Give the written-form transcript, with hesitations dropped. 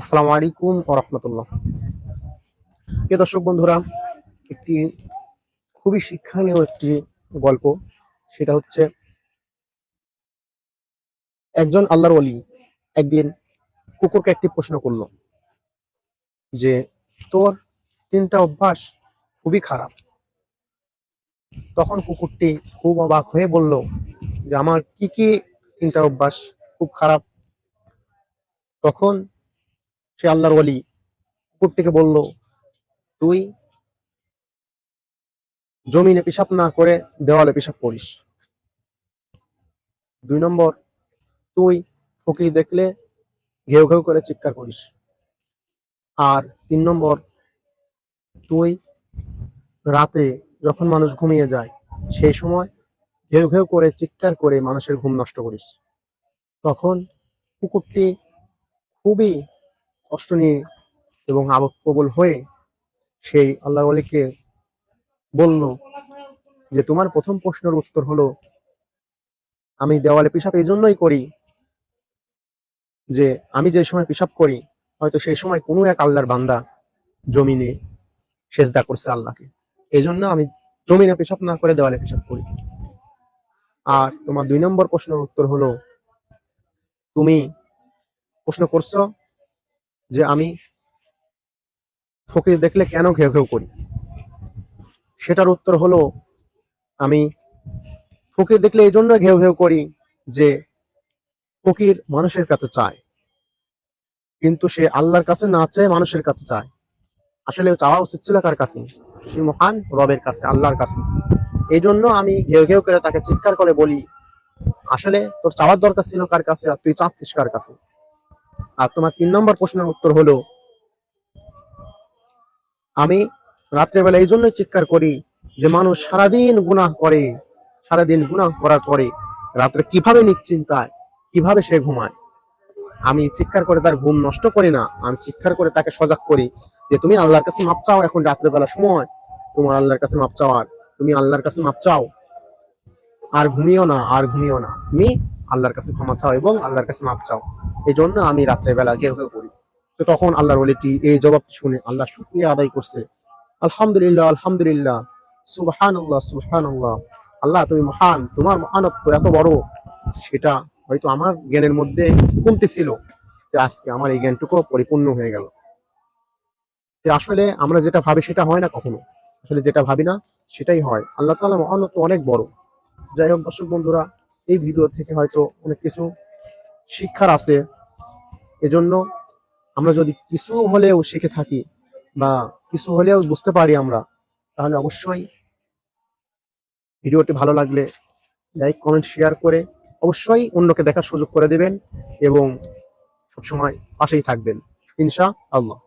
আসসালামু আলাইকুম ওয়া রাহমাতুল্লাহ। প্রিয় দর্শক বন্ধুরা, একটি খুবই শিক্ষণীয় একটি গল্প। সেটা হচ্ছে, একজন আল্লাহর ওলি একদিন কুকুরকে একটি প্রশ্ন করলো যে, তোর ৩টা অভ্যাস খুবই খারাপ। তখন কুকুরটি খুব অবাক হয়ে বলল যে, আমার কি কি ৩টা অভ্যাস খুব খারাপ? তখন সে আল্লাহর ওলি কুকুরটিকে বলল, তুই জমিনে পেশাব না করে দেওয়ালে পেশাব করিস। ২ নম্বর, তুই ফকির দেখলে ঘেউ ঘেউ করে চিৎকার করিস। আর ৩ নম্বর, তুই রাতে যখন মানুষ ঘুমিয়ে যায় সেই সময় ঘেউ ঘেউ করে চিৎকার করে মানুষের ঘুম নষ্ট করিস। তখন কুকুরটি খুবই কষ্ট নিয়ে এবং আবেগপ্রবল হয়ে সেই আল্লাহর ওয়ালিকে বলল যে, তোমার প্রথম প্রশ্নের উত্তর হলো, আমি দেওয়ালে পেশাব এই জন্যই করি যে আমি যে সময় পেশাব করি হয়তো সেই সময় কোনো এক আল্লাহর বান্দা জমিনে সেজদা করছে আল্লাহকে, এই জন্য আমি জমিনে পেশাব না করে দেওয়ালে পেশাব করি। আর তোমার ২ নম্বর প্রশ্নের উত্তর হলো, তুমি প্রশ্ন করছো যে আমি ফকির দেখলে কেন ঘেউ ঘেউ করি। সেটার উত্তর হলো, আমি ফকির দেখলে এই জন্য ঘেউ ঘেউ করি যে ফকির মানুষের কাছে চায়, কিন্তু সে আল্লাহর কাছে না চায়, মানুষের কাছে চায়। আসলে চাওয়া উচিত ছিল কার কাছে? সে মহান রবের কাছে, আল্লাহর কাছে। এই জন্য আমি ঘেউ ঘেউ করে তাকে চিৎকার করে বলি, আসলে তোর চাওয়ার দরকার ছিল কার কাছে, আর তুই চাচ্ছিস কার কাছে? আর তোমার ৩ নম্বর প্রশ্নের উত্তর হলো, আমি রাত্রেবেলা এই জন্যই চিৎকার করি যে মানুষ সারাদিন গুনাহ করে, সারাদিন গুনাহ করার পরে রাত্রে কিভাবে নিশ্চিন্তায় কিভাবে সে ঘুমায়। আমি চিৎকার করে তার ঘুম নষ্ট করি না, আমি চিৎকার করে তাকে সজাগ করি যে তুমি আল্লাহর কাছে মাপ চাও, এখন রাত্রেবেলা সময় তোমার আল্লাহর কাছে মাপ চাওয়ার, তুমি আল্লাহর কাছে মাপ চাও, আর ঘুমিও না, আর ঘুমিও না, তুমি আল্লাহর কাছে ক্ষমা চাও এবং আল্লাহর কাছে মাপ চাও। এই জন্য আমি রাত্রেবেলা ঘেউ ঘেউ করি। তো তখন আল্লাহর ওলিটি এই জবাবটি শুনে আল্লাহ শুকরিয়া আদায় করছে, আলহামদুলিল্লাহ, আলহামদুলিল্লাহ, সুবহানাল্লাহ, সুবহানাল্লাহ। আল্লাহ তুমি মহান, তোমার মহানত্ব এত বড়, সেটা হয়তো আমার জ্ঞানের মধ্যে কমতি ছিল, আজকে আমার এই জ্ঞানটুকু পরিপূর্ণ হয়ে গেল। আসলে আমরা যেটা ভাবি সেটা হয় না কখনো, আসলে যেটা ভাবি না সেটাই হয়। আল্লাহ তাআলা মহানত্ব অনেক বড়। যাই হোক দর্শক বন্ধুরা, এই ভিডিও থেকে হয়তো অনেক কিছু শিক্ষার আছে। এজন্য আমরা যদি কিছু হলেও শিখে থাকি বা কিছু হলেও বুঝতে পারি আমরা, তাহলে অবশ্যই ভিডিওটি ভালো লাগলে লাইক, কমেন্ট, শেয়ার করে অবশ্যই অন্যকে দেখার সুযোগ করে দিবেন এবং সবসময় পাশেই থাকবেন ইনশাআল্লাহ।